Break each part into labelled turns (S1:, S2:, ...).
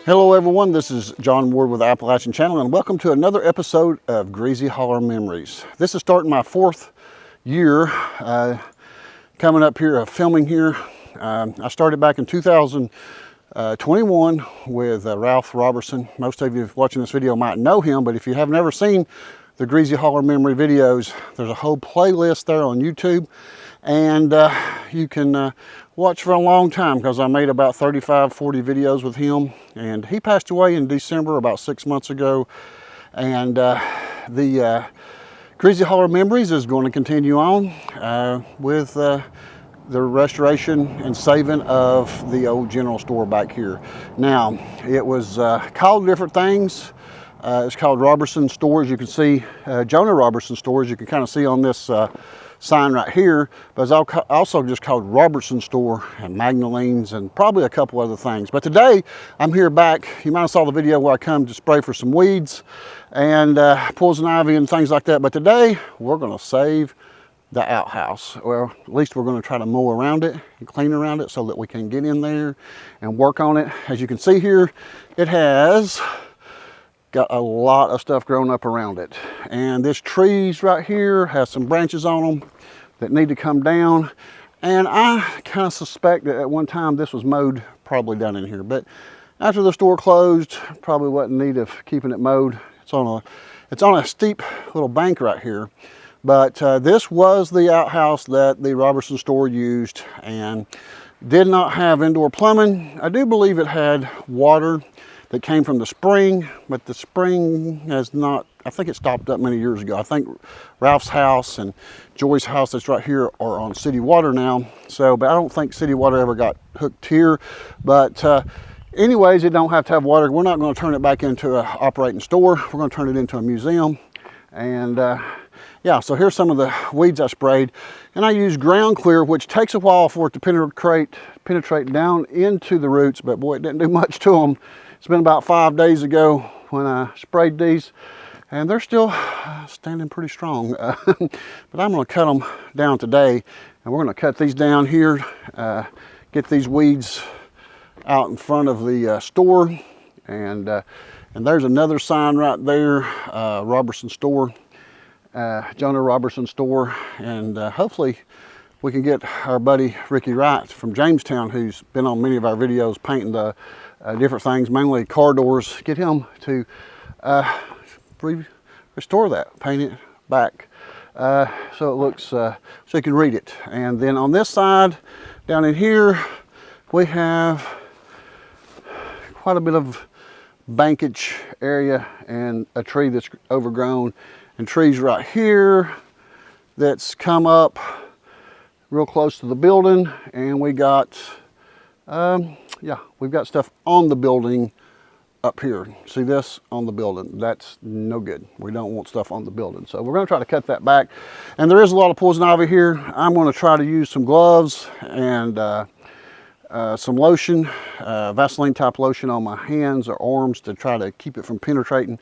S1: Hello everyone, this is John Ward with the Appalachian Channel, and welcome to another episode of Greasy Hollow Memories. This is starting my 4th year coming up here filming here. I started back in 2021 with Ralph Robertson. Most of you watching this video might know him, but if you have never seen the Greasy Hollow Memory videos, there's a whole playlist there on YouTube, and you can watch for a long time because I made about 35, 40 videos with him, and he passed away in December about 6 months ago. And the Greasy Hollow Memories is going to continue on with the restoration and saving of the old general store back here. Now, it was called different things. It's called Robertson Stores. You can see Jonah Robertson Stores. You can kind of see on this sign right here, but it's also just called Robertson Store and Magnoline's and probably a couple other things. But today I'm here back. You might have saw the video where I come to spray for some weeds and poison ivy and things like that. But today we're going to save the outhouse. Well, at least we're going to try to mow around it and clean around it so that we can get in there and work on it. As you can see here, it has got a lot of stuff growing up around it, and this trees right here has some branches on them that need to come down, and I kind of suspect that at one time this was mowed probably down in here, but after the store closed, probably wasn't in need of keeping it mowed. It's on a steep little bank right here, but this was the outhouse that the Robertson store used and did not have indoor plumbing. I do believe it had water that came from the spring, but the spring has not, I think it stopped up many years ago. I think Ralph's house and Joy's house that's right here are on city water now. So, but I don't think city water ever got hooked here. But anyways, it don't have to have water. We're not going to turn it back into an operating store. We're going to turn it into a museum. And yeah, so here's some of the weeds I sprayed. And I used ground clear, which takes a while for it to penetrate down into the roots, but boy, it didn't do much to them. It's been about 5 days ago when I sprayed these, and they're still standing pretty strong. But I'm going to cut them down today, and we're going to cut these down here, get these weeds out in front of the store. And there's another sign right there, Robertson Store, Jonah Robertson Store, and hopefully we can get our buddy Ricky Wright from Jamestown, who's been on many of our videos painting the different things, mainly car doors, get him to restore that, paint it back so it looks, so you can read it. And then on this side, down in here, we have quite a bit of bankage area and a tree that's overgrown, and trees right here that's come up real close to the building. And we got yeah, we've got stuff on the building up here. See this on the building? That's no good. We don't want stuff on the building. So we're going to try to cut that back. And there is a lot of poison ivy here. I'm going to try to use some gloves and some lotion, Vaseline type lotion on my hands or arms to try to keep it from penetrating.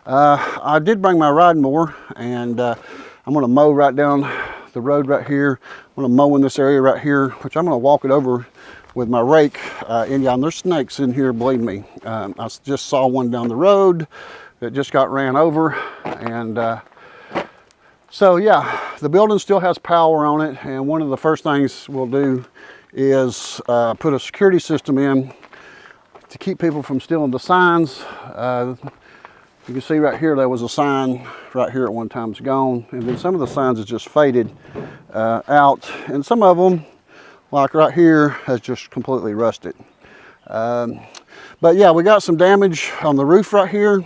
S1: I did bring my riding mower, and I'm going to mow right down the road right here. I'm going to mow in this area right here, which I'm going to walk it over with my rake. And there's snakes in here, believe me. I just saw one down the road that just got ran over. And so yeah, the building still has power on it. And one of the first things we'll do is put a security system in to keep people from stealing the signs. You can see right here, there was a sign right here at one time. It's gone. And then some of the signs is just faded out. And some of them, like right here, has just completely rusted. But yeah, we got some damage on the roof right here.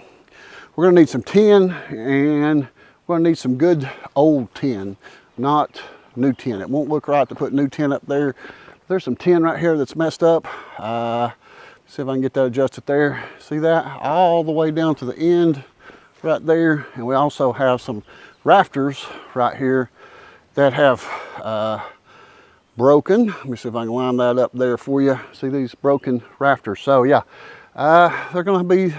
S1: We're gonna need some tin, and we're gonna need some good old tin, not new tin. It won't look right to put new tin up there. There's some tin right here that's messed up. See if I can get that adjusted there. See that? All the way down to the end right there. And we also have some rafters right here that have broken. Let me see if I can line that up there for you. See these broken rafters. So yeah, they're going to be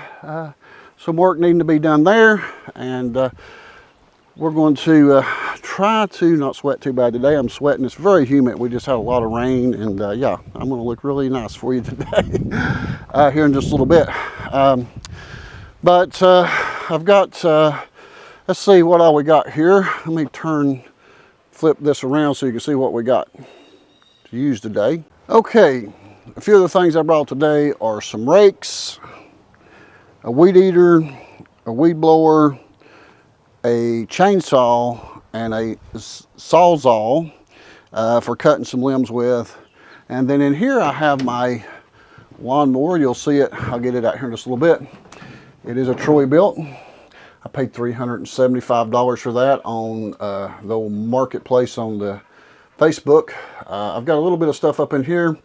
S1: some work needing to be done there. And we're going to try to not sweat too bad today. I'm sweating. It's very humid. We just had a lot of rain, and yeah, I'm going to look really nice for you today here in just a little bit. But I've got, let's see what all we got here. Let me flip this around so you can see what we got to use today. Okay, a few of the things I brought today are some rakes, a weed eater, a weed blower, a chainsaw, and a sawzall for cutting some limbs with. And then in here I have my lawnmower. You'll see it. I'll get it out here in just a little bit. It is a Troy built. I paid $375 for that on the old marketplace on the Facebook. I've got a little bit of stuff up in here.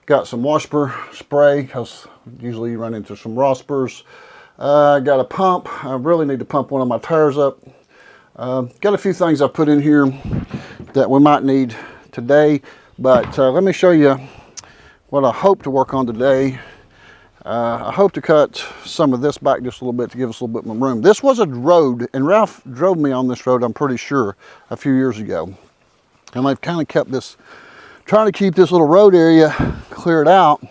S1: Got some wasper spray because usually you run into some rospers. Got a pump. I really need to pump one of my tires up. Got a few things I put in here that we might need today, but let me show you what I hope to work on today. I hope to cut some of this back just a little bit to give us a little bit more room. This was a road, and Ralph drove me on this road, I'm pretty sure, a few years ago. And they've kind of kept this, trying to keep this little road area cleared out.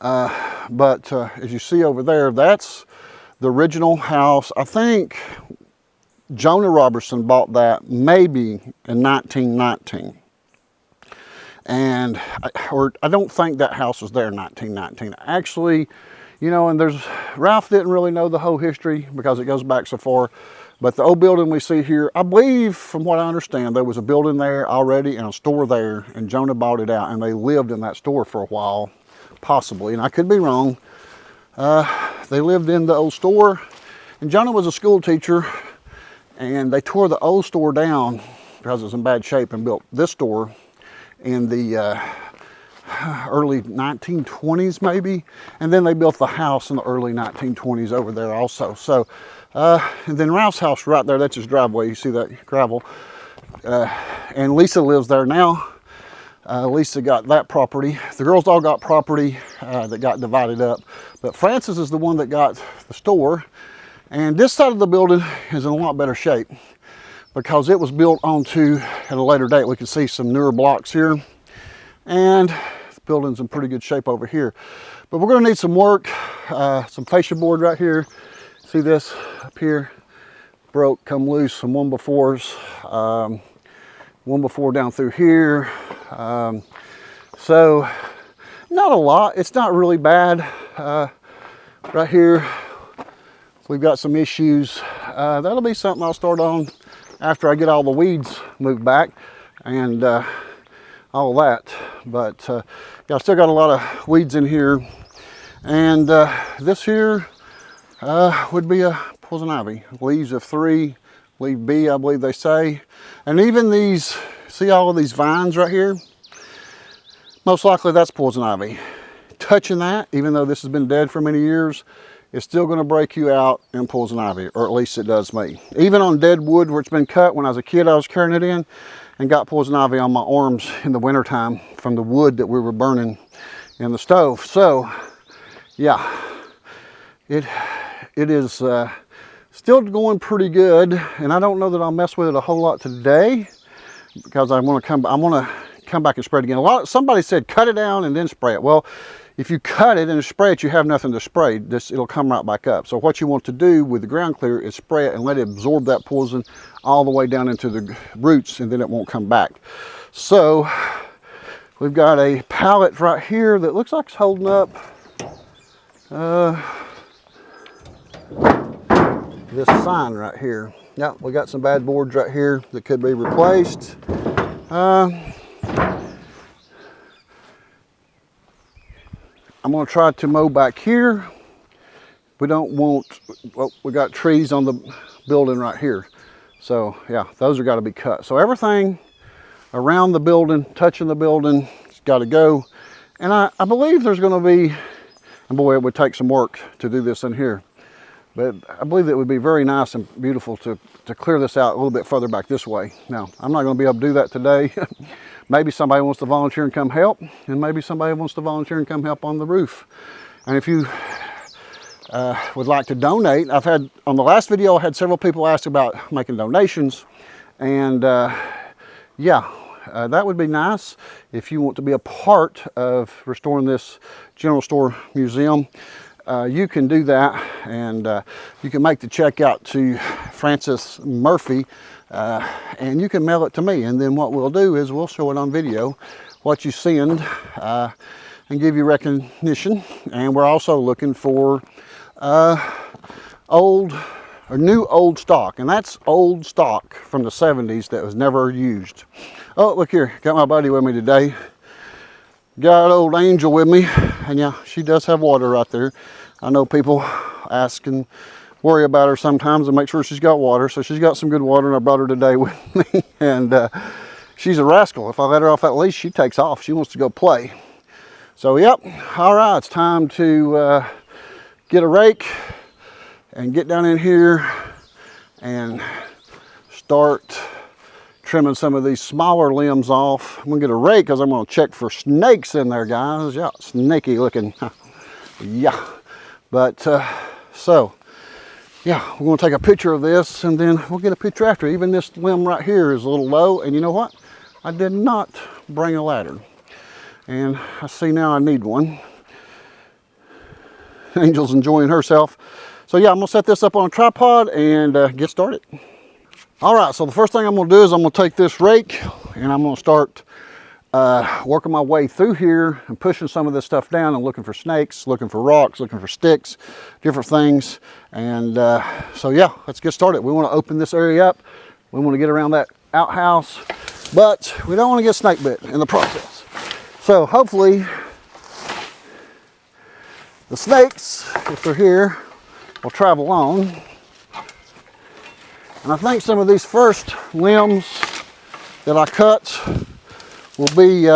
S1: But as you see over there, that's the original house. I think Jonah Robertson bought that maybe in 1919. And I don't think that house was there in 1919. Actually, you know, and Ralph didn't really know the whole history because it goes back so far. But the old building we see here, I believe, from what I understand, there was a building there already and a store there, and Jonah bought it out, and they lived in that store for a while, possibly, and I could be wrong. They lived in the old store, and Jonah was a school teacher, and they tore the old store down because it was in bad shape and built this store in the early 1920s maybe, and then they built the house in the early 1920s over there also. So and then Ralph's house right there, that's his driveway, you see that gravel, and Lisa lives there now. Lisa got that property. The girls all got property that got divided up, but Francis is the one that got the store. And this side of the building is in a lot better shape because it was built onto, at a later date, we can see some newer blocks here. And the building's in pretty good shape over here. But we're gonna need some work, some fascia board right here. See this up here? Broke, come loose, some 1x4s. 1x4 down through here. So, not a lot. It's not really bad. Right here, we've got some issues. That'll be something I'll start on after I get all the weeds moved back and all that. But yeah, I still got a lot of weeds in here. And this here would be a poison ivy. Leaves of 3, leaf B, I believe they say. And even these, see all of these vines right here? Most likely that's poison ivy. Touching that, even though this has been dead for many years, it's still going to break you out in poison ivy, or at least it does me. Even on dead wood where it's been cut, when I was a kid I was carrying it in and got poison ivy on my arms in the wintertime from the wood that we were burning in the stove. So yeah, it is still going pretty good, and I don't know that I'll mess with it a whole lot today because I want to come back and spray it again. Somebody said cut it down and then spray it. Well, if you cut it and spray it, you have nothing to spray. It'll come right back up. So what you want to do with the ground clear is spray it and let it absorb that poison all the way down into the roots, and then it won't come back. So we've got a pallet right here that looks like it's holding up. This sign right here. Yeah, we got some bad boards right here that could be replaced. I'm going to try to mow back here. We don't want, well, we got trees on the building right here. So yeah, those are got to be cut. So everything around the building, touching the building, it's got to go. And I believe there's going to be, and boy, it would take some work to do this in here, but I believe it would be very nice and beautiful to clear this out a little bit further back this way. Now, I'm not going to be able to do that today. Maybe somebody wants to volunteer and come help, and maybe somebody wants to volunteer and come help on the roof. And if you would like to donate, I've had, on the last video, I had several people ask about making donations, and yeah, that would be nice. If you want to be a part of restoring this general store museum, you can do that, and you can make the check out to Francis Murphy, and you can mail it to me. And then what we'll do is we'll show it on video, what you send, and give you recognition. And we're also looking for old or new old stock, and that's old stock from the 70s that was never used. Oh, look here, got my buddy with me today. Got old Angel with me, and yeah, she does have water right there. I know people ask and worry about her sometimes and make sure she's got water, so she's got some good water, and I brought her today with me. And she's a rascal. If I let her off that leash, she takes off. She wants to go play. So yep, all right, it's time to get a rake and get down in here and start trimming some of these smaller limbs off. I'm gonna get a rake because I'm gonna check for snakes in there, guys. Yeah, snaky looking. Yeah, but so yeah, we're gonna take a picture of this, and then we'll get a picture after. Even this limb right here is a little low, and you know what? I did not bring a ladder, and I see now I need one. Angel's enjoying herself. So yeah, I'm gonna set this up on a tripod and get started. All right, so the first thing I'm gonna do is I'm gonna take this rake and I'm gonna start working my way through here and pushing some of this stuff down and looking for snakes, looking for rocks, looking for sticks, different things. And so yeah, let's get started. We wanna open this area up. We wanna get around that outhouse, but we don't wanna get snake bit in the process. So hopefully the snakes, if they're here, will travel on. And I think some of these first limbs that I cut will be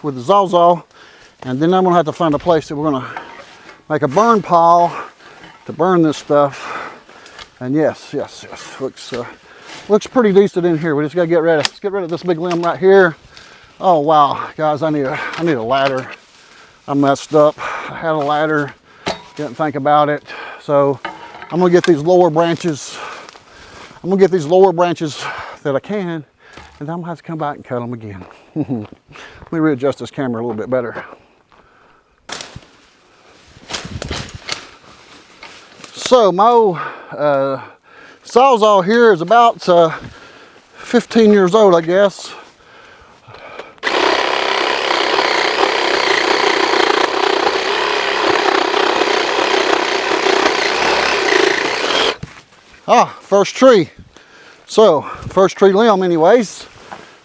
S1: with the Zawzaw, and then I'm gonna have to find a place that we're gonna make a burn pile to burn this stuff. And yes, looks pretty decent in here. We just gotta get rid of, let's get rid of this big limb right here. Oh wow, guys, I need a ladder. I messed up. I had a ladder, didn't think about it. So I'm gonna get these lower branches. I'm gonna get these lower branches that I can, and then I'm gonna have to come back and cut them again. Let me readjust this camera a little bit better. So my Sawzall here is about 15 years old, I guess. Ah, first tree. So, first tree limb anyways. So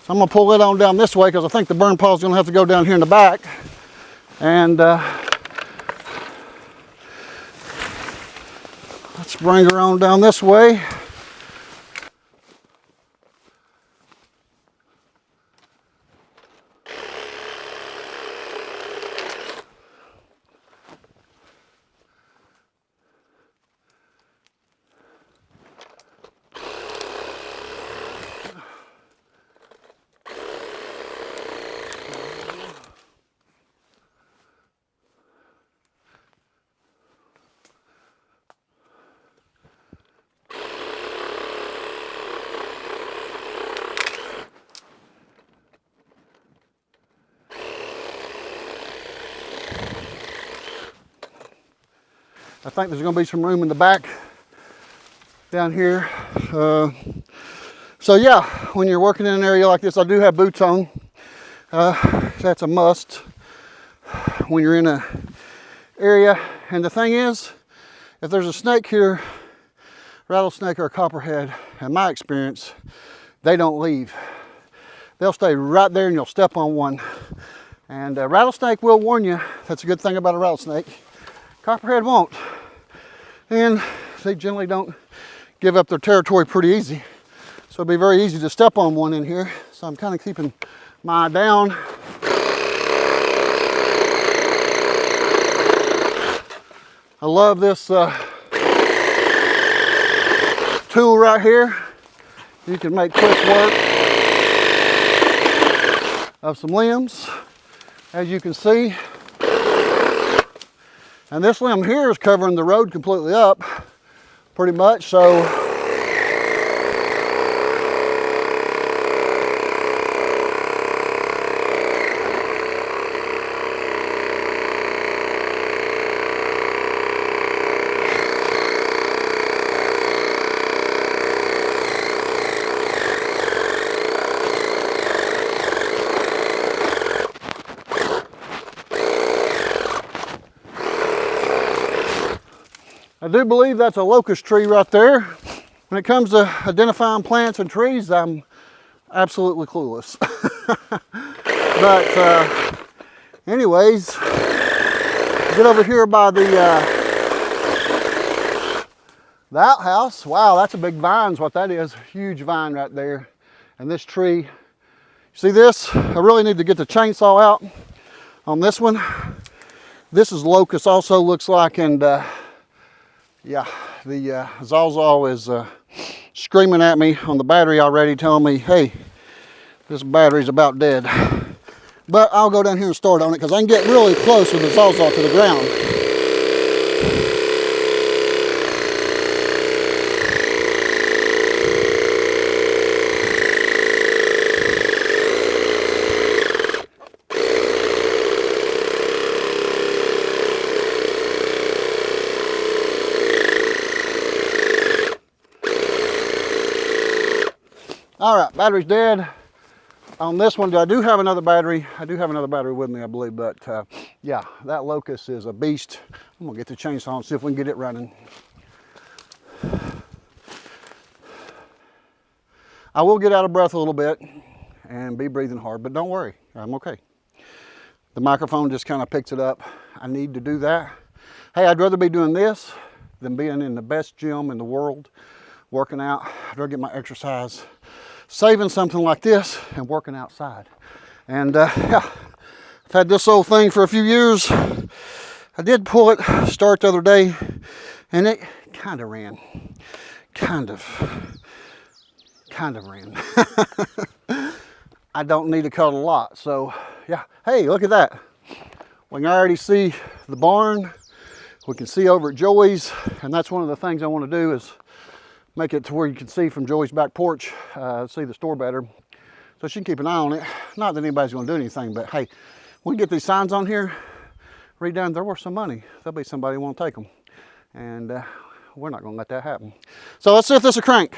S1: I'm gonna pull it on down this way because I think the burn pile is gonna have to go down here in the back. And let's bring her on down this way. I think there's gonna be some room in the back down here. So yeah, when you're working in an area like this, I do have boots on. That's a must when you're in an area. And the thing is, if there's a snake here, rattlesnake or a copperhead, in my experience, they don't leave. They'll stay right there and you'll step on one. And a rattlesnake will warn you. That's a good thing about a rattlesnake. Copperhead won't. And they generally don't give up their territory pretty easy. So it'd be very easy to step on one in here. So I'm kind of keeping my eye down. I love this tool right here. You can make quick work of some limbs, as you can see. And this limb here is covering the road completely up, pretty much, so I do believe that's a locust tree right there. When it comes to identifying plants and trees, I'm absolutely clueless. But anyways, get over here by the outhouse. Wow, that's a big vine is what that is. Huge vine right there. And this tree, see this? I really need to get the chainsaw out on this one. This is locust also looks like, and yeah, the Zawzaw is screaming at me on the battery already, telling me, hey, this battery's about dead. But I'll go down here and start on it because I can get really close with the Zawzaw to the ground. All right, battery's dead. On this one, I do have another battery. I do have another battery with me, I believe, but yeah, that locust is a beast. I'm gonna get the chainsaw and see if we can get it running. I will get out of breath a little bit and be breathing hard, but don't worry, I'm okay. The microphone just kind of picks it up. I need to do that. Hey, I'd rather be doing this than being in the best gym in the world, working out. I'd rather get my exercise saving something like this and working outside. And yeah, I've had this old thing for a few years. I did pull it, start the other day, and it kind of ran. Kind of ran. I don't need to cut a lot, so yeah. Hey, look at that. We can already see the barn. We can see over at Joey's, and that's one of the things I want to do is make it to where you can see from Joey's back porch, see the store better. So she can keep an eye on it. Not that anybody's gonna do anything, but hey, we get these signs on here, read down, they're worth some money. There'll be somebody who won't take them. And we're not gonna let that happen. So let's see if this will crank.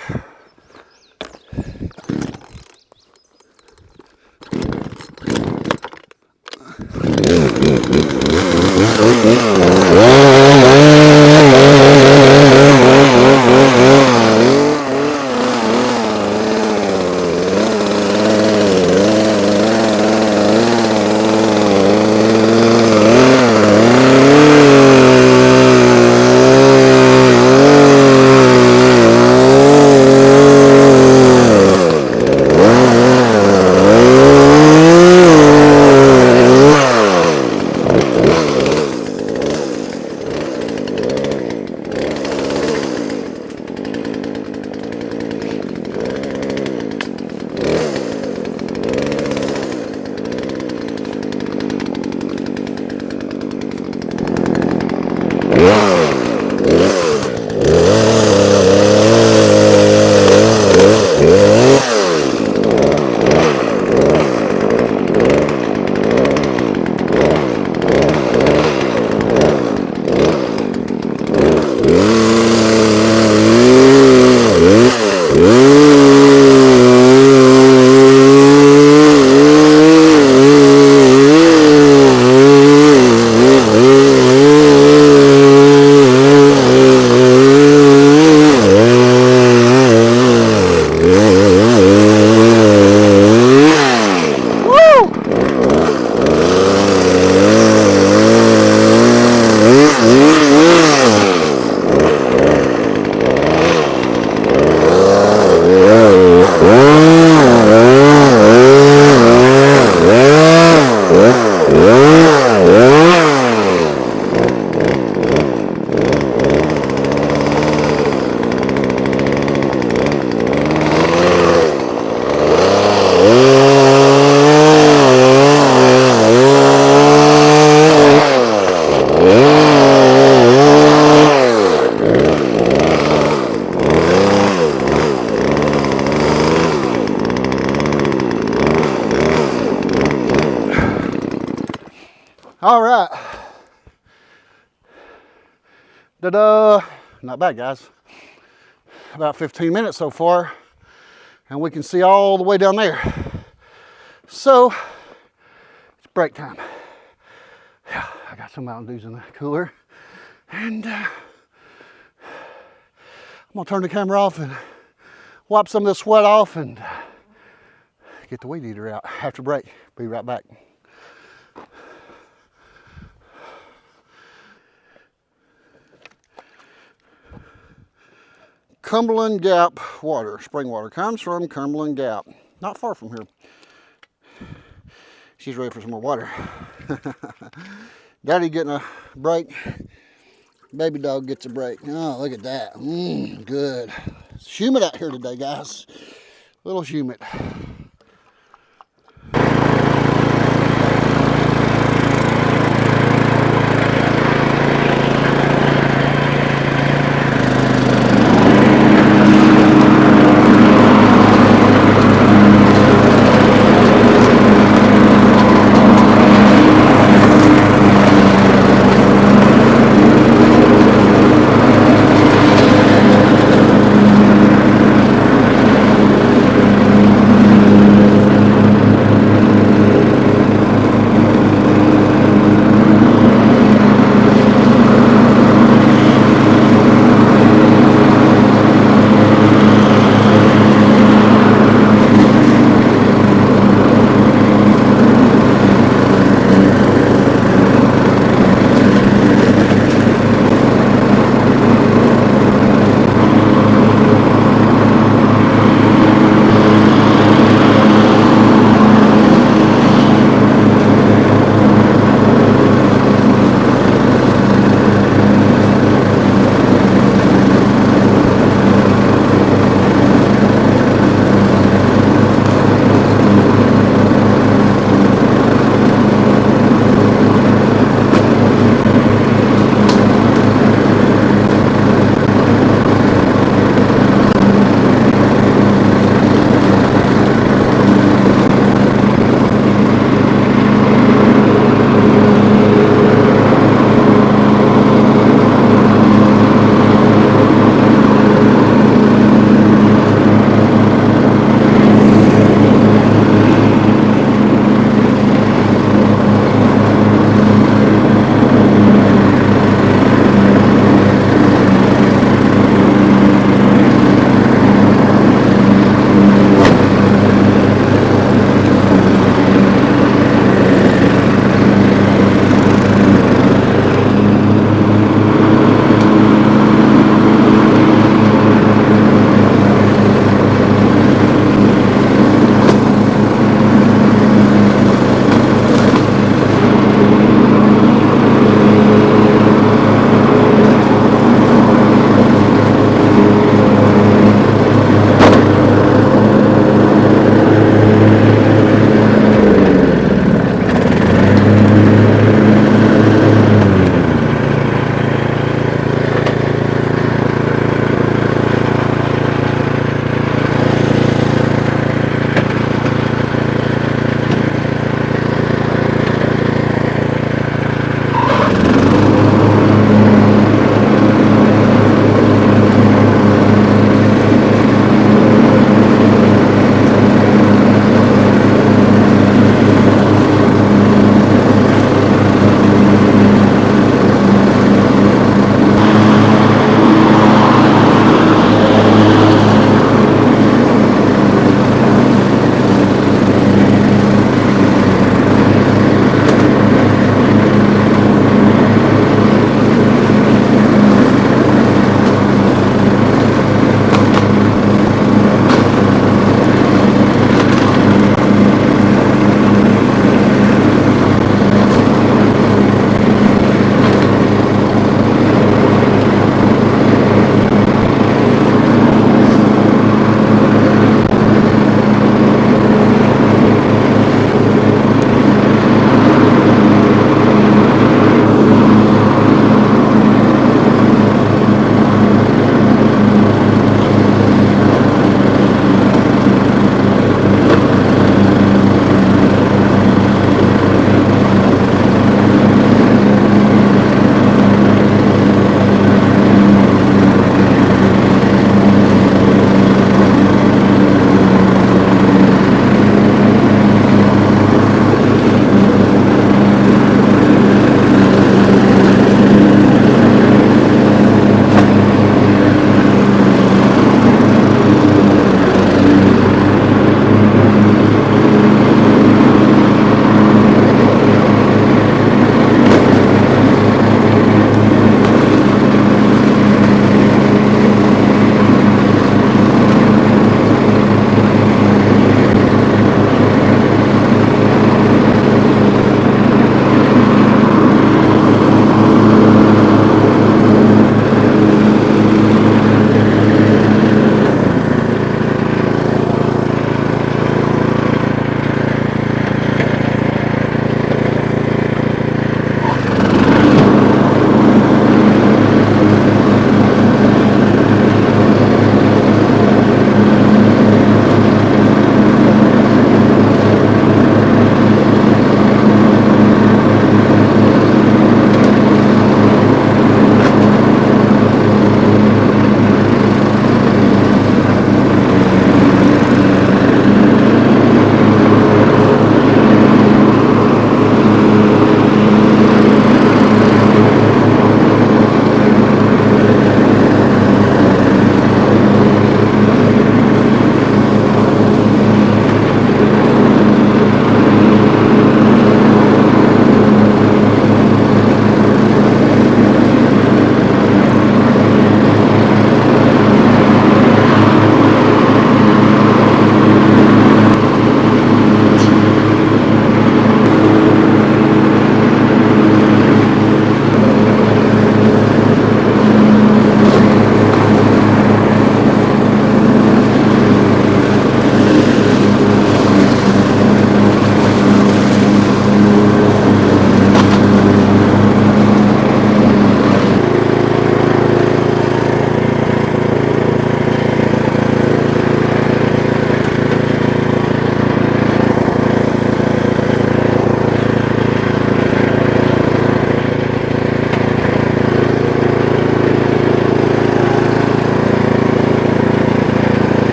S1: Ta-da! Not bad, guys. About 15 minutes so far, and we can see all the way down there. So, it's break time. Yeah, I got some Mountain Dews in the cooler, and I'm gonna turn the camera off and wipe some of this sweat off and get the weed eater out after break. Be right back. Cumberland Gap water, spring water, comes from Cumberland Gap. Not far from here. She's ready for some more water. Daddy getting a break. Baby dog gets a break. Oh, look at that. Good. It's humid out here today, guys. A little humid.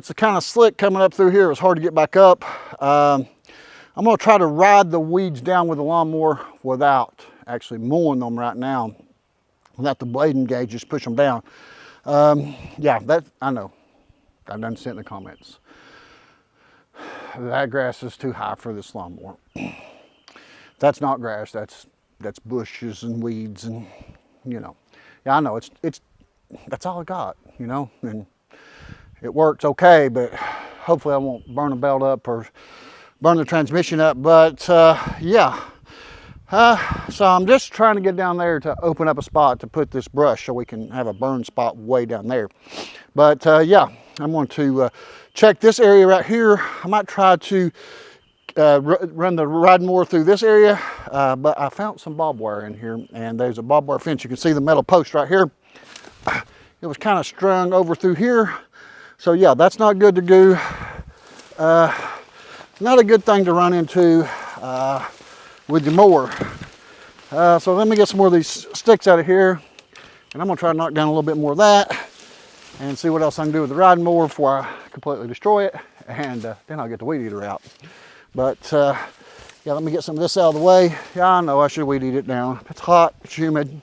S1: it's kind of slick coming up through here. It's hard to get back up. I'm going to try to ride the weeds down with the lawnmower without actually mowing them right now. Without the blading gauge, just push them down. Yeah, that I know. I done sent in the comments. That grass is too high for this lawnmower. That's not grass. That's bushes and weeds, and you know. Yeah, I know. It's that's all I got. You know, and it works okay, but hopefully I won't burn the belt up or burn the transmission up. But yeah. So I'm just trying to get down there to open up a spot to put this brush so we can have a burn spot way down there. But yeah, I'm going to check this area right here. I might try to run the riding mower through this area, but I found some barbed wire in here, and there's a barbed wire fence. You can see the metal post right here. It was kind of strung over through here. So yeah, that's not good to do. Not a good thing to run into with the mower. So let me get some more of these sticks out of here, and I'm gonna try to knock down a little bit more of that and see what else I can do with the riding mower before I completely destroy it, and then I'll get the weed eater out. But yeah, let me get some of this out of the way. Yeah, I know I should weed eat it down. It's hot, it's humid.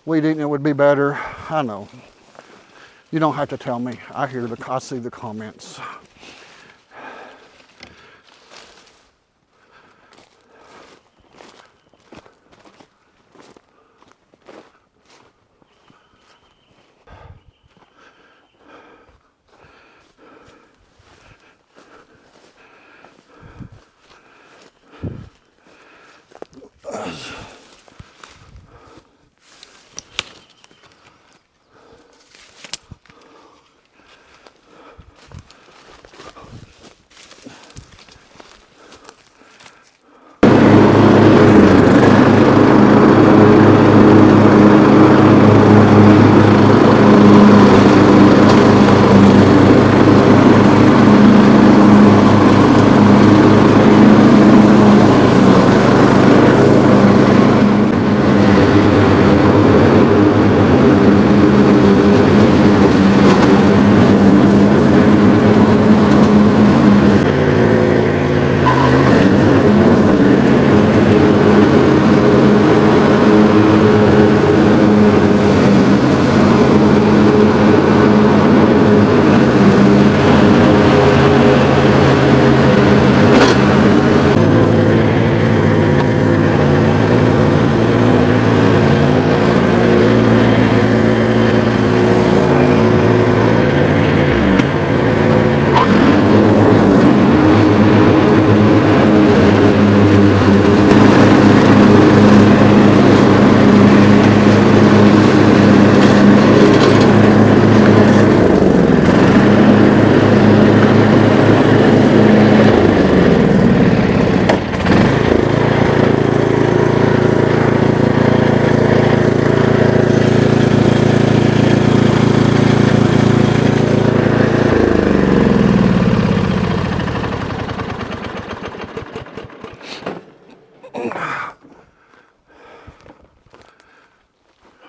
S1: Weed eating it would be better. I know. You don't have to tell me. I see the comments.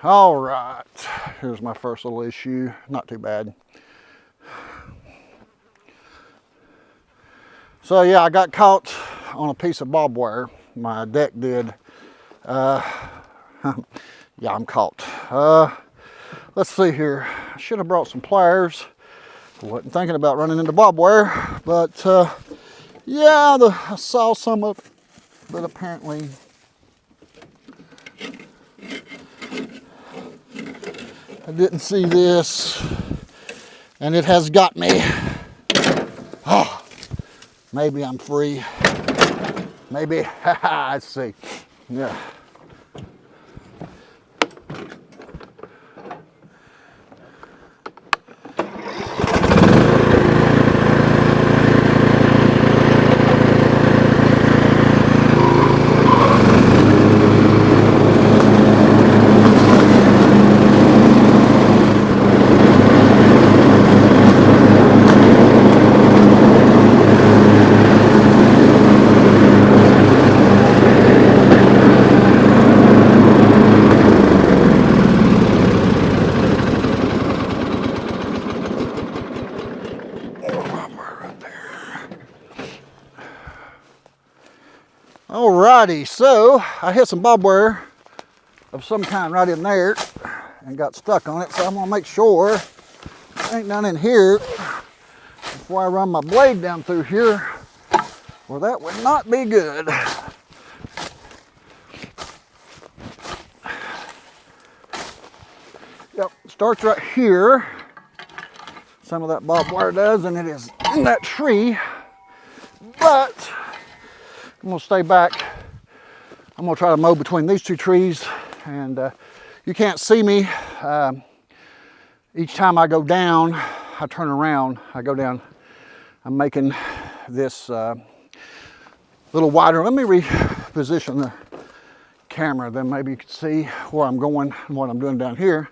S1: All right, here's my first little issue. Not too bad. So yeah, I got caught on a piece of barbed wire. My deck did. Yeah, I'm caught. Let's see here. I should have brought some pliers. I wasn't thinking about running into barbed wire, but yeah, I saw some of it, but apparently I didn't see this, and it has got me. Oh, maybe I'm free. Maybe, I see. Yeah. Alrighty, so I hit some barbed wire of some kind right in there and got stuck on it, so I'm gonna make sure it ain't none in here before I run my blade down through here, or that would not be good. Yep, starts right here. Some of that barbed wire does, and it is in that tree, but I'm gonna stay back. I'm gonna try to mow between these two trees, and you can't see me. Each time I go down, I turn around, I go down. I'm making this little wider. Let me reposition the camera, then maybe you can see where I'm going and what I'm doing down here.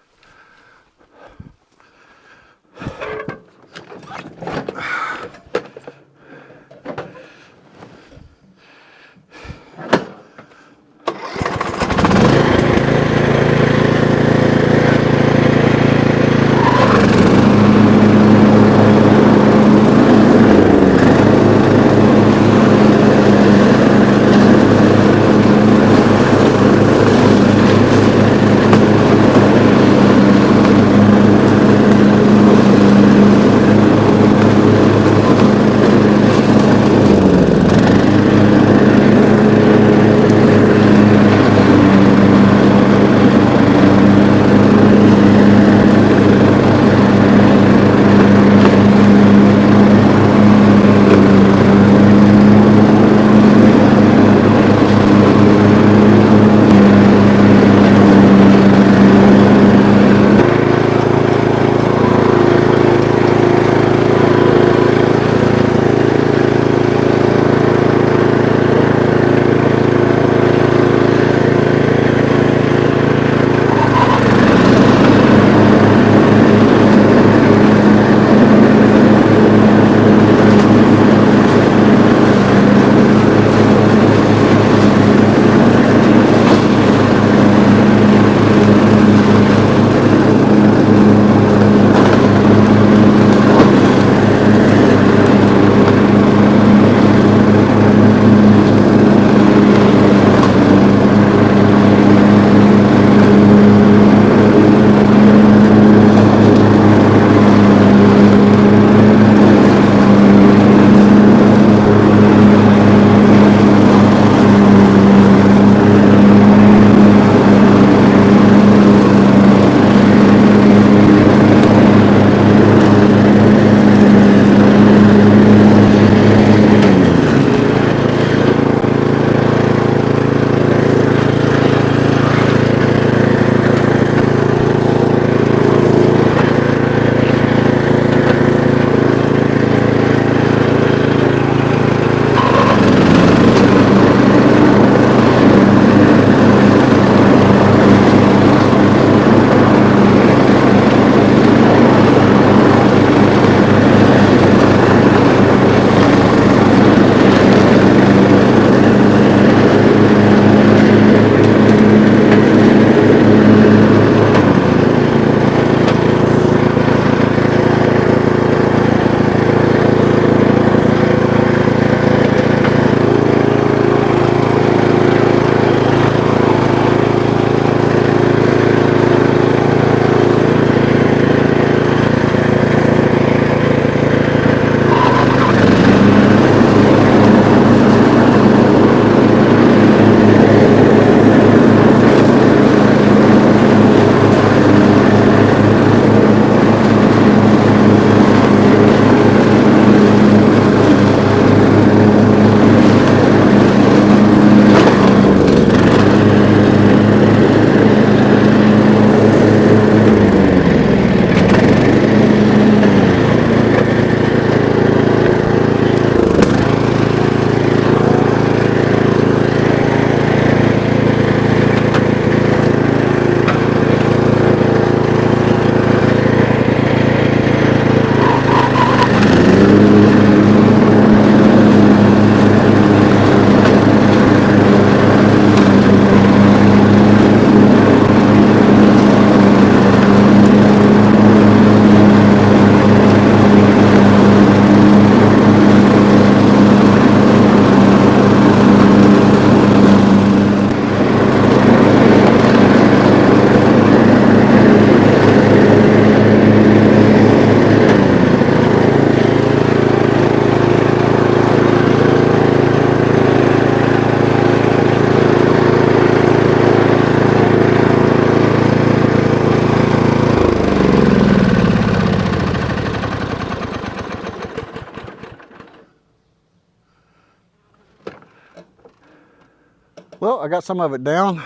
S1: Well, I got some of it down.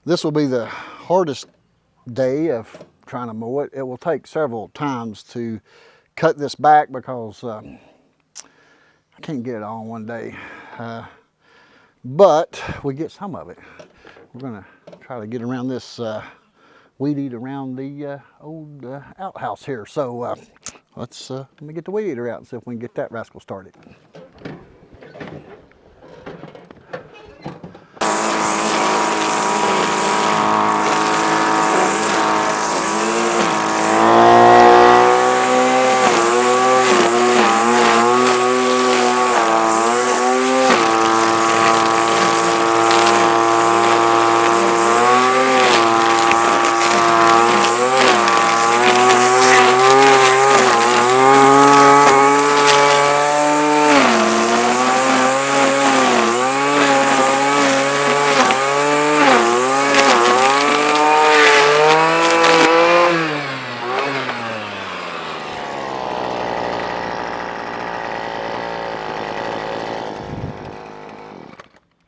S1: This will be the hardest day of trying to mow it. It will take several times to cut this back because I can't get it all in one day. But we get some of it. We're gonna try to get around this weed eater around the old outhouse here. So let me get the weed eater out and see if we can get that rascal started.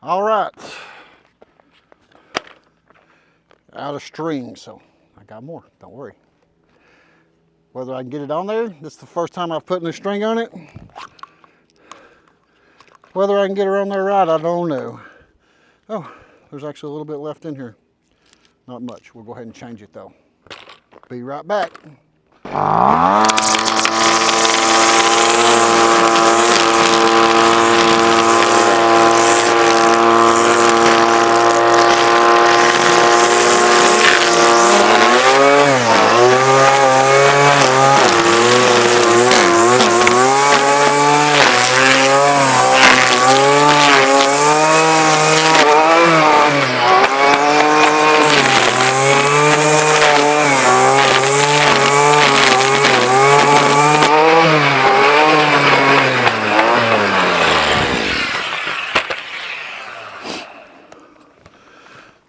S1: All right, out of string, so I got more, don't worry. Whether I can get it on there, this is the first time I've put new string on it. Whether I can get her on there right, I don't know. Oh, there's actually a little bit left in here. Not much, we'll go ahead and change it though. Be right back.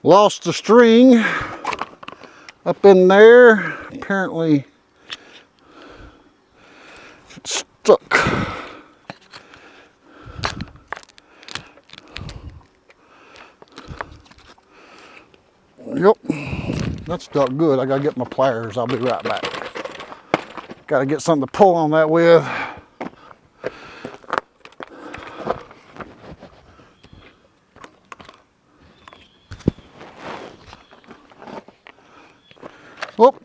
S1: Lost the string up in there. Apparently it's stuck. Yep, that's stuck good. I gotta get my pliers. I'll be right back. Gotta get something to pull on that with. Whoop.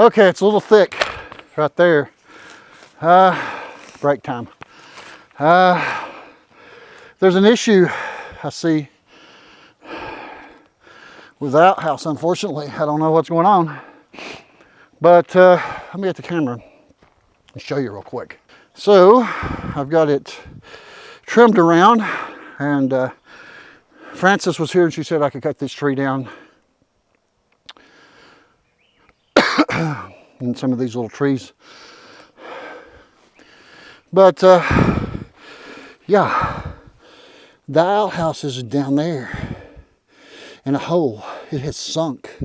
S1: Okay, it's a little thick right there. Break time. There's an issue I see with the outhouse, unfortunately. I don't know what's going on, but let me get the camera and show you real quick. So I've got it trimmed around, and Frances was here and she said I could cut this tree down and some of these little trees. But yeah, the outhouse is down there in a hole. It has sunk.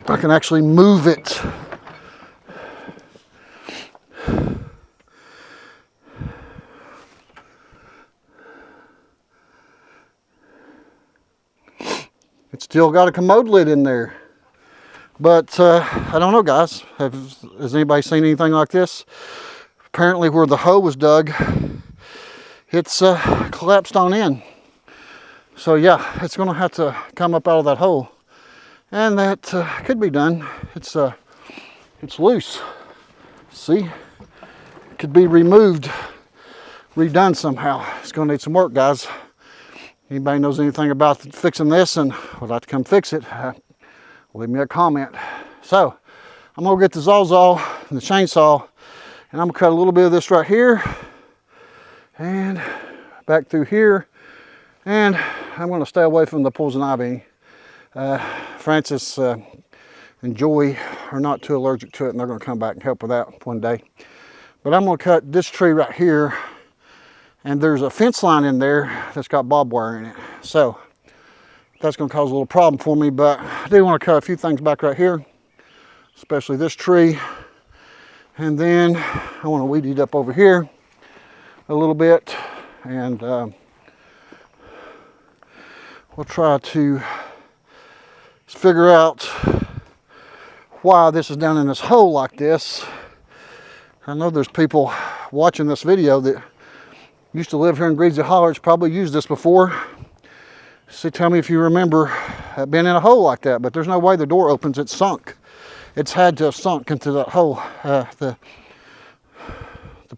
S1: I can actually move it. It's still got a commode lid in there. But I don't know, guys. Has anybody seen anything like this? Apparently where the hole was dug, it's collapsed on in. So yeah, it's going to have to come up out of that hole. And that could be done. It's loose. See? It could be removed, redone somehow. It's going to need some work, guys. Anybody knows anything about fixing this and would like to come fix it, leave me a comment. So I'm going to get the Sawzall and the chainsaw, and I'm going to cut a little bit of this right here and back through here, and I'm going to stay away from the poison ivy. Frances and Joy are not too allergic to it, and they're going to come back and help with that one day. But I'm going to cut this tree right here, and there's a fence line in there that's got barbed wire in it. So that's going to cause a little problem for me, but I do want to cut a few things back right here, especially this tree. And then I want to weed it up over here a little bit, and we'll try to figure out why this is down in this hole like this. I know there's people watching this video that used to live here in Greasy Hollow. It's probably used this before. See, tell me if you remember being in a hole like that, but there's no way the door opens. It's sunk. It's had to have sunk into that hole. The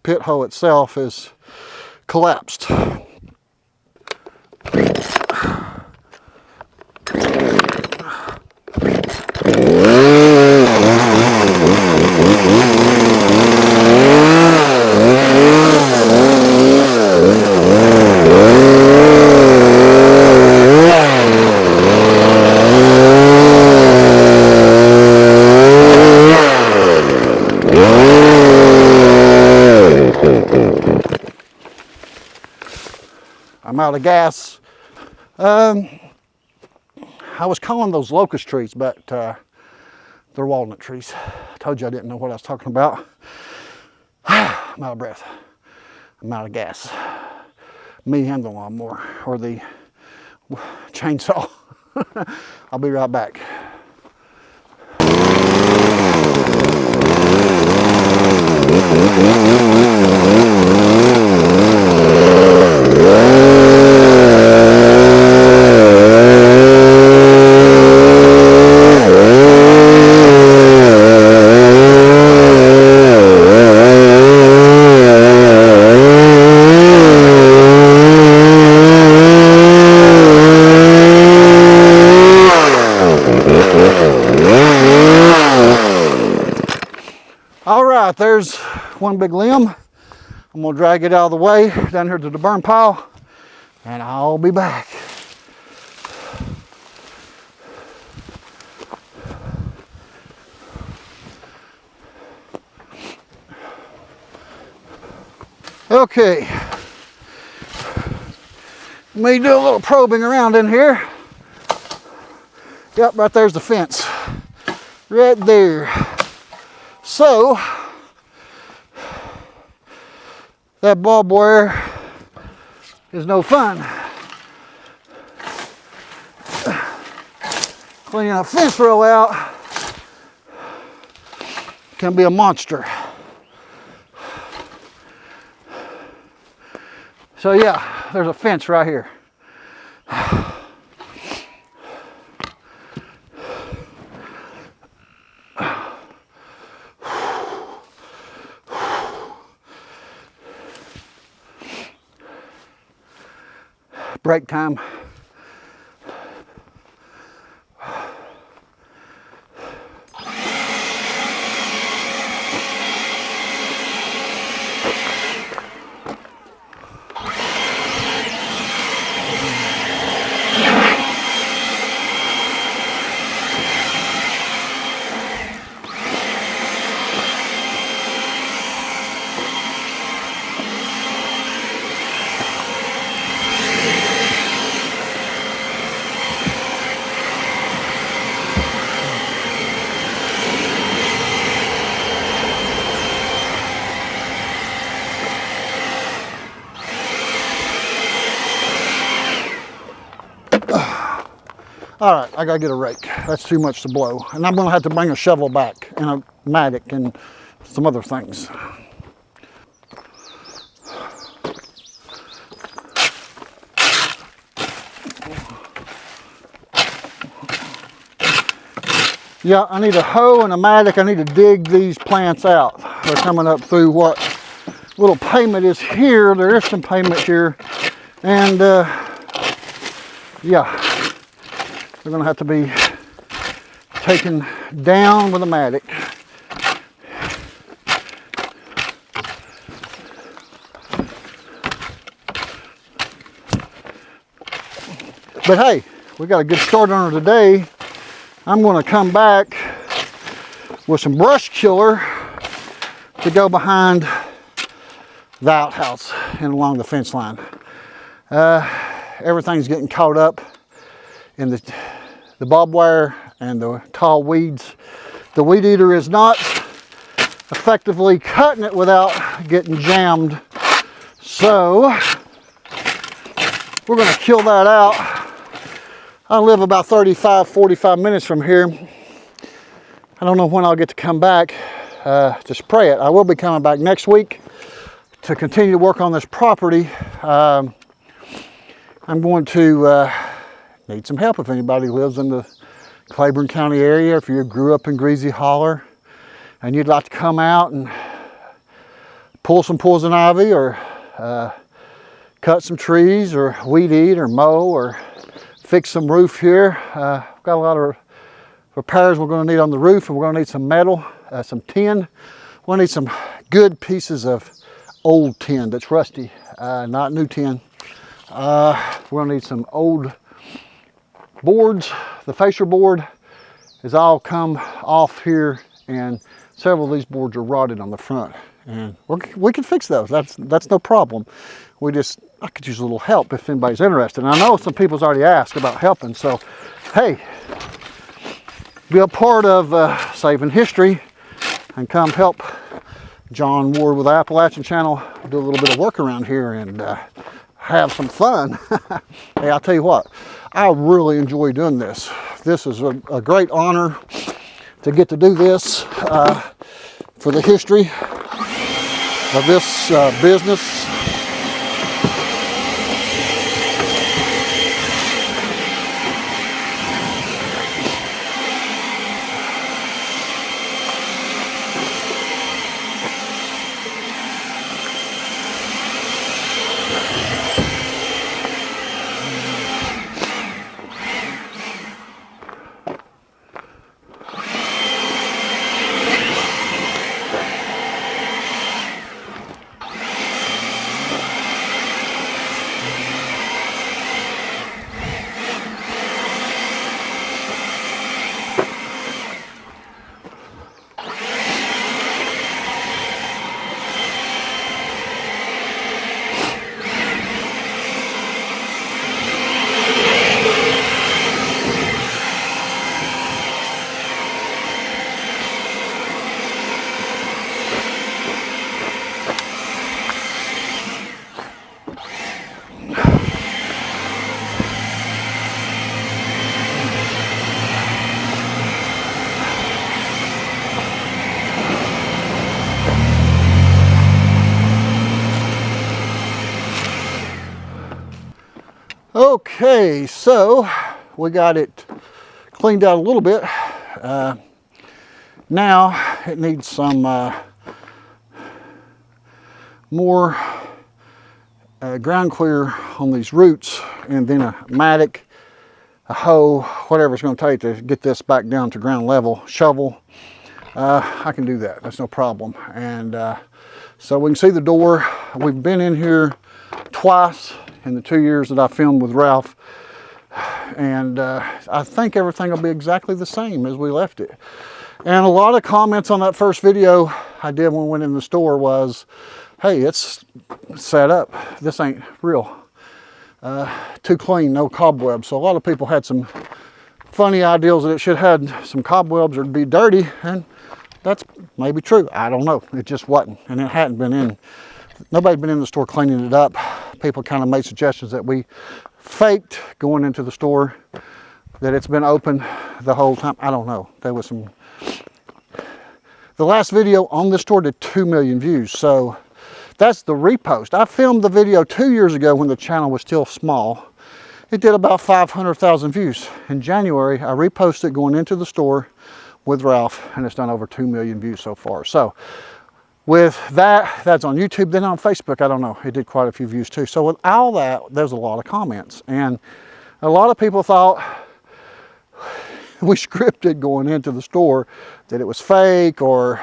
S1: pit hole itself is collapsed. I'm out of gas. I was calling those locust trees, but they're walnut trees. I told you I didn't know what I was talking about. I'm out of breath. I'm out of gas. Me and the lawnmower, or the chainsaw. I'll be right back. All right, there's one big limb. I'm gonna drag it out of the way down here to the burn pile, and I'll be back. Okay, let me do a little probing around in here. Yep, right there's the fence, right there. So, that barbed wire is no fun. Cleaning a fence row out can be a monster. So yeah, there's a fence right here. break time. All right, I gotta get a rake. That's too much to blow. And I'm gonna have to bring a shovel back and a mattock and some other things. Yeah, I need a hoe and a mattock. I need to dig these plants out. They're coming up through what little pavement is here. There is some pavement here. And yeah, they're gonna have to be taken down with a mattock. But hey, we got a good start on her today. I'm gonna come back with some brush killer to go behind the outhouse and along the fence line. Everything's getting caught up in the barbed wire and the tall weeds. The weed eater is not effectively cutting it without getting jammed. So we're gonna kill that out. I live about 45 minutes from here. I don't know when I'll get to come back to spray it. I will be coming back next week to continue to work on this property. I'm going to need some help if anybody lives in the Claiborne County area. If you grew up in Greasy Hollow and you'd like to come out and pull some poison ivy or cut some trees or weed eat or mow or fix some roof here. We've got a lot of repairs we're going to need on the roof, and we're going to need some metal, some tin. We're going to need some good pieces of old tin that's rusty, not new tin. We're going to need some old boards. The fascia board has all come off here, and several of these boards are rotted on the front. And we can fix those. That's no problem. I could use a little help if anybody's interested. And I know some people's already asked about helping. So, hey, be a part of saving history and come help John Ward with the Appalachian Channel do a little bit of work around here and have some fun. Hey, I'll tell you what, I really enjoy doing this. This is a great honor to get to do this for the history of this business. Okay, so we got it cleaned out a little bit. Now it needs some more ground clear on these roots, and then a mattock, a hoe, whatever it's going to take to get this back down to ground level, shovel, I can do that. That's no problem. And so we can see the door. We've been in here twice in the 2 years that I filmed with Ralph, and I think everything will be exactly the same as we left it. And a lot of comments on that first video I did when we went in the store was, hey, it's set up, this ain't real. Too clean, no cobwebs. So a lot of people had some funny ideas that it should have had some cobwebs or be dirty, and that's maybe true. I don't know. It just wasn't, and it hadn't been in. Nobody's been in the store cleaning it up. People kind of made suggestions that we faked going into the store, that it's been open the whole time. I don't know. There was some. The last video on this store did 2 million views, so that's the repost. I filmed the video 2 years ago when the channel was still small. It did about 500,000 views. In January, I reposted it going into the store with Ralph, and it's done over 2 million views so far. So with that, that's on YouTube. Then on Facebook, I don't know, it did quite a few views too. So with all that, there's a lot of comments, and a lot of people thought we scripted going into the store, that it was fake, or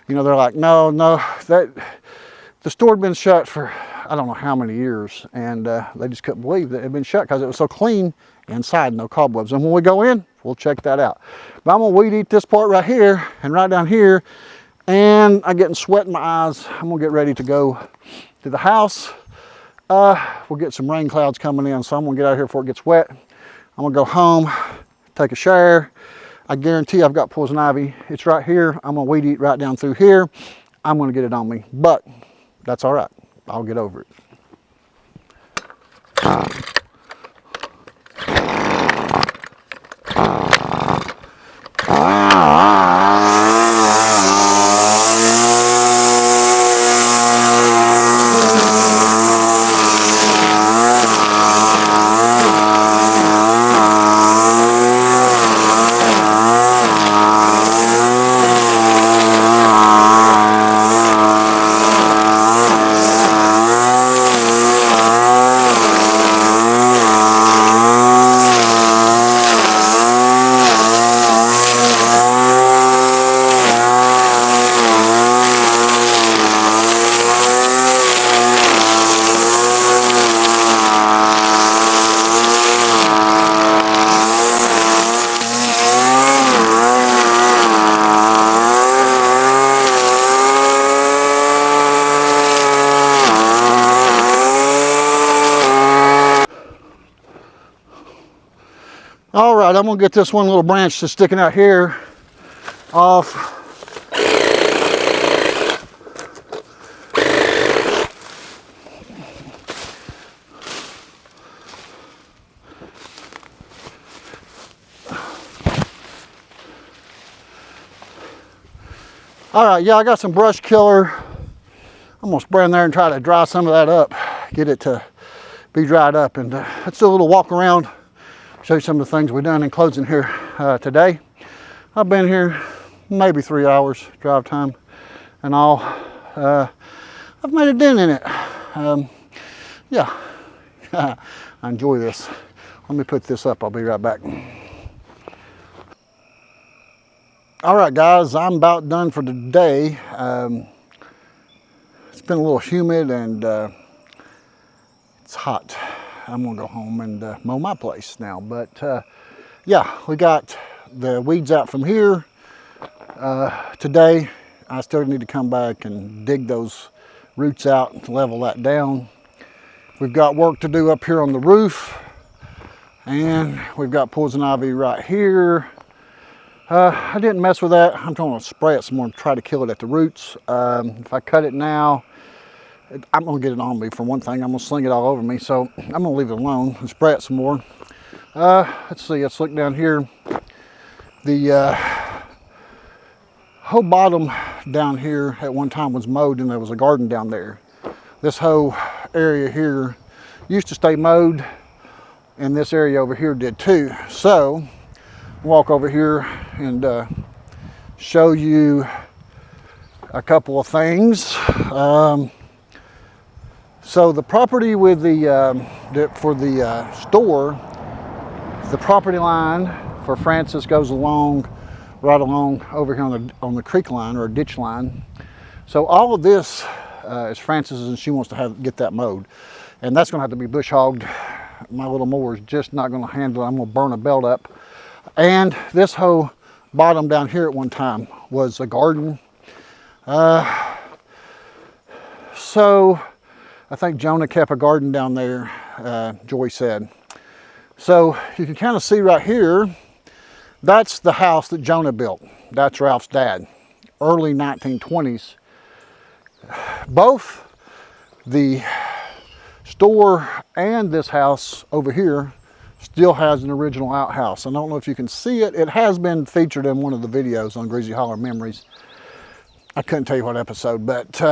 S1: you know, they're like, no, that the store had been shut for I don't know how many years, and they just couldn't believe that it had been shut because it was so clean inside, no cobwebs. And when we go in, we'll check that out. But I'm gonna weed eat this part right here and right down here, and I'm getting sweat in my eyes. I'm gonna get ready to go to the house. We'll get some rain clouds coming in, so I'm gonna get out of here before it gets wet. I'm gonna go home, take a shower. I guarantee I've got poison ivy. It's right here. I'm gonna weed eat right down through here. I'm gonna get it on me, but that's all right. I'll get over it. All right, I'm gonna get this one little branch that's sticking out here off. All right, yeah, I got some brush killer. I'm gonna spray in there and try to dry some of that up, get it to be dried up. And let's do a little walk around, show you some of the things we've done in closing here today. I've been here maybe 3 hours drive time and all. I've made a dent in it. Yeah, I enjoy this. Let me put this up, I'll be right back. All right, guys, I'm about done for today. It's been a little humid and it's hot. I'm gonna go home and mow my place now. But yeah, we got the weeds out from here. Today, I still need to come back and dig those roots out and level that down. We've got work to do up here on the roof, and we've got poison ivy right here. I didn't mess with that. I'm going to spray it some more and try to kill it at the roots. If I cut it now, I'm going to get it on me for one thing. I'm going to sling it all over me, so I'm going to leave it alone and spray it some more. Let's see, let's look down here. The whole bottom down here at one time was mowed, and there was a garden down there. This whole area here used to stay mowed, and this area over here did too. So walk over here and show you a couple of things. So the property with for the store, the property line for Francis goes along, right along over here on the creek line or ditch line. So all of this is Francis's, and she wants to get that mowed, and that's going to have to be bush hogged. My little mower is just not going to handle it. I'm going to burn a belt up. And this whole bottom down here at one time was a garden. So I think Jonah kept a garden down there, Joy said. So you can kind of see right here, that's the house that Jonah built. That's Ralph's dad, early 1920s. Both the store and this house over here still has an original outhouse. I don't know if you can see it. It has been featured in one of the videos on Greasy Hollow Memories. I couldn't tell you what episode, but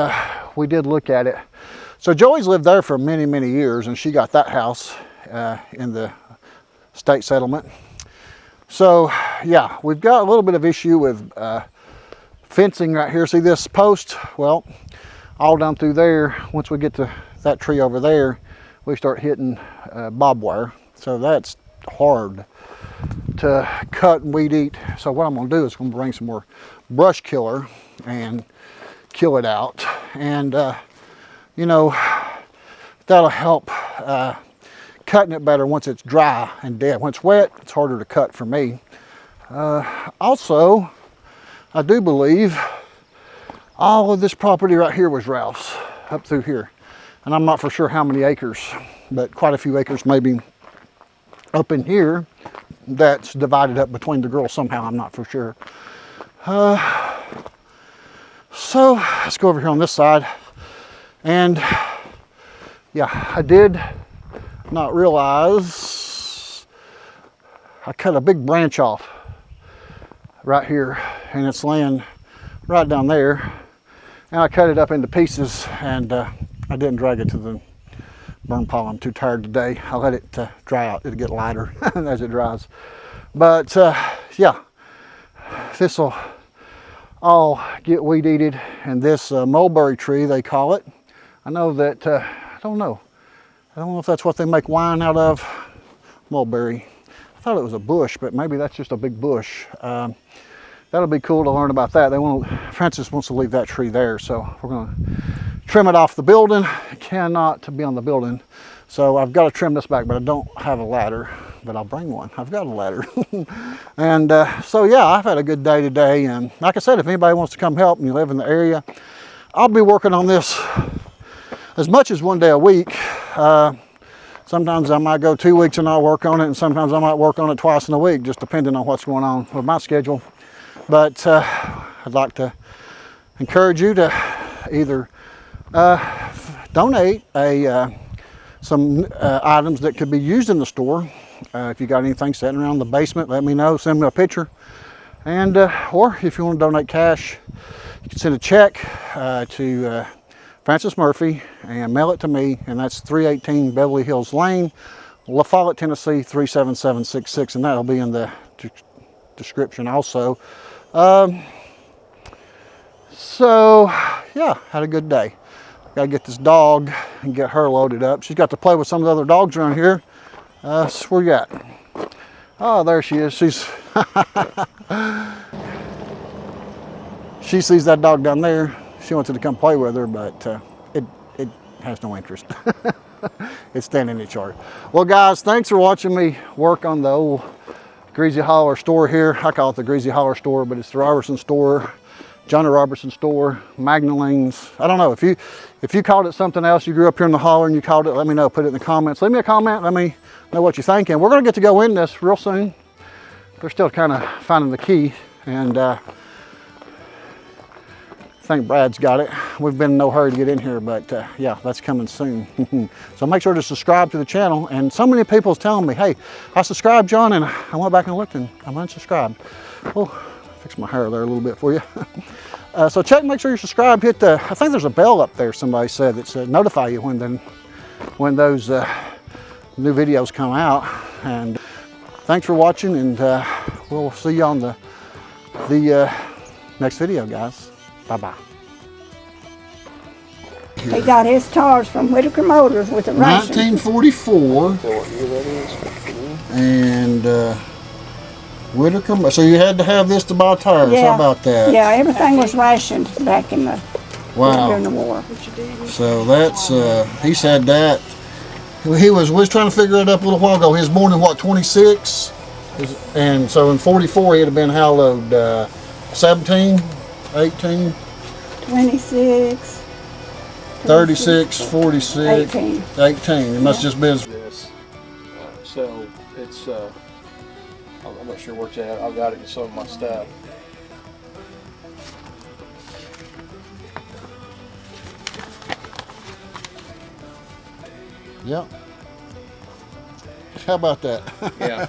S1: we did look at it. So Joey's lived there for many, many years, and she got that house in the state settlement. So yeah, we've got a little bit of issue with fencing right here. See this post? Well, all down through there, once we get to that tree over there, we start hitting barbed wire. So that's hard to cut and weed eat. So what I'm going to do is I'm going to bring some more brush killer and kill it out. And you know, that'll help cutting it better once it's dry and dead. When it's wet, it's harder to cut for me. Also, I do believe all of this property right here was Ralph's, up through here. And I'm not for sure how many acres, but quite a few acres maybe up in here that's divided up between the girls somehow. I'm not for sure. So let's go over here on this side. And yeah, I did not realize I cut a big branch off right here, and it's laying right down there. And I cut it up into pieces, and I didn't drag it to the burn pile. I'm too tired today. I'll let it dry out. It'll get lighter as it dries. But yeah, this will all get weed eated. And this mulberry tree, they call it. I know that, I don't know if that's what they make wine out of. Mulberry. I thought it was a bush, but maybe that's just a big bush. That'll be cool to learn about that. Francis wants to leave that tree there, so we're going to trim it off the building. It cannot be on the building. So I've got to trim this back, but I don't have a ladder, but I'll bring one. I've got a ladder. And so yeah, I've had a good day today. And like I said, if anybody wants to come help and you live in the area, I'll be working on this as much as one day a week. Sometimes I might go 2 weeks and not work on it, and sometimes I might work on it twice in a week, just depending on what's going on with my schedule. But I'd like to encourage you to either donate some items that could be used in the store. If you got anything sitting around the basement, let me know. Send me a picture. And or if you want to donate cash, you can send a check to Francis Murphy and mail it to me. And that's 318 Beverly Hills Lane, LaFollette, Tennessee 37766. And that'll be in the description also. So yeah, had a good day. Got to get this dog and get her loaded up. She's got to play with some of the other dogs around here. Where you at? Oh, there she is. She sees that dog down there. She wanted to come play with her, but it has no interest. It's standing in its yard. Well, guys, thanks for watching me work on the old Greasy Hollow store here. I call it the Greasy Hollow store, but it's the Robertson store, Jonah Robertson store, Magdalene's. I don't know, if you called it something else, you grew up here in the holler and you called it, let me know, put it in the comments. Leave me a comment, let me know what you think. And we're gonna get to go in this real soon. They're still kind of finding the key, and I think Brad's got it. We've been in no hurry to get in here, but yeah, that's coming soon. So make sure to subscribe to the channel. And so many people is telling me, hey, I subscribed, John, and I went back and looked and I'm unsubscribed. Well, fix my hair there a little bit for you. So check, make sure you're subscribed. Hit the, I think there's a bell up there, somebody said, that said notify you when those new videos come out. And thanks for watching, and we'll see you on the next video, guys. Bye-bye.
S2: He got his tires from Whitaker Motors with a ration.
S1: 1944. And Whitaker. So you had to have this to buy tires.
S2: Yeah.
S1: How about that?
S2: Yeah, everything was rationed back in the during the war.
S1: So that's he said that. We was trying to figure it up a little while ago. He was born in what, 26? And so in 44 he'd have been how old? 17, 18,
S2: 26,
S1: 36, 46,
S2: 18.
S1: 18. It must just been.
S3: This, so it's I'm not sure where it's at. I've got it in some of my stuff.
S1: Yep. How about that?
S3: Yeah.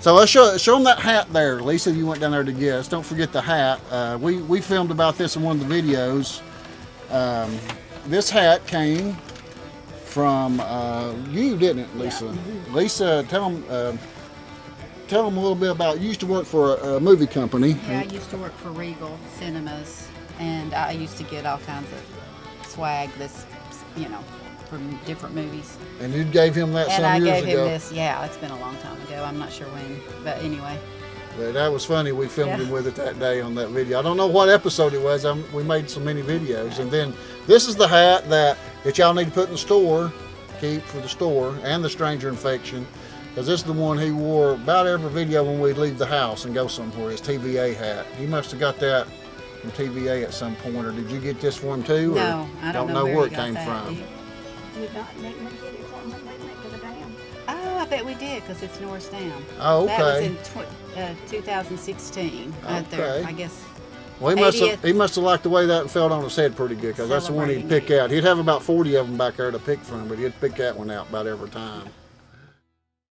S1: So let's show them that hat there. Lisa, you went down there to guess. Don't forget the hat. We filmed about this in one of the videos. This hat came from you, didn't it, Lisa? Yeah. Lisa, tell them a little bit about. You used to work for a movie company.
S4: Yeah, I used to work for Regal Cinemas, and I used to get all kinds of swag. This, from different movies.
S1: And you gave him that some years ago.
S4: And I gave him this, yeah, it's been a long time ago. I'm not sure when, but anyway.
S1: But that was funny. We filmed him with it that day on that video. I don't know what episode it was. We made so many videos. And then this is the hat that y'all need to put in the store, keep for the store, and the stranger infection. Because this is the one he wore about every video when we'd leave the house and go somewhere, his TVA hat. You must have got that from TVA at some point, or did you get this one too?
S4: No, I don't know
S1: where it came from.
S4: Oh, I bet we did, because it's Norris Dam.
S1: Oh, okay.
S4: That was in 2016. Right there, I guess.
S1: Well, he must have liked the way that felt on his head pretty good, because that's the one he'd pick out. He'd have about 40 of them back there to pick from, but he'd pick that one out about every time.